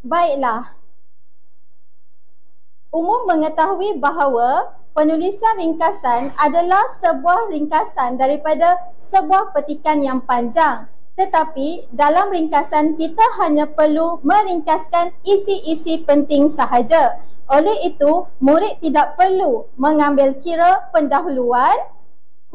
Baiklah. Umum mengetahui bahawa penulisan ringkasan adalah sebuah ringkasan daripada sebuah petikan yang panjang. Tetapi dalam ringkasan kita hanya perlu meringkaskan isi-isi penting sahaja. Oleh itu, murid tidak perlu mengambil kira pendahuluan,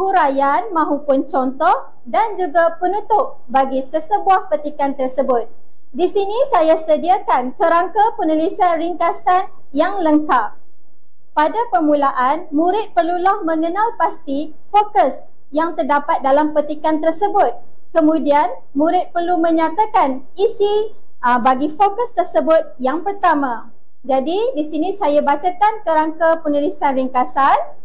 huraian mahupun contoh dan juga penutup bagi sesebuah petikan tersebut. Di sini saya sediakan kerangka penulisan ringkasan yang lengkap. Pada permulaan, murid perlulah mengenal pasti fokus yang terdapat dalam petikan tersebut. Kemudian, murid perlu menyatakan isi bagi fokus tersebut yang pertama. Jadi, di sini saya bacakan kerangka penulisan ringkasan.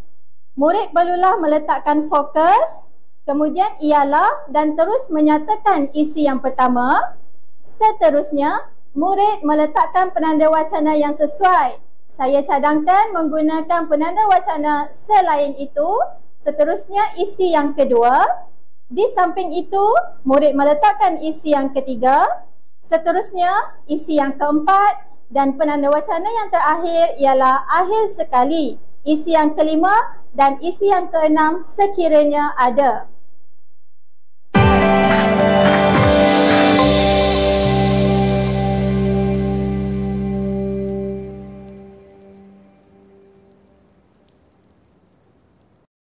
Murid perlulah meletakkan fokus, kemudian ialah dan terus menyatakan isi yang pertama. Seterusnya, murid meletakkan penanda wacana yang sesuai. Saya cadangkan menggunakan penanda wacana selain itu. Seterusnya, isi yang kedua. Di samping itu, murid meletakkan isi yang ketiga. Seterusnya, isi yang keempat. Dan penanda wacana yang terakhir ialah akhir sekali. Isi yang kelima dan isi yang keenam sekiranya ada.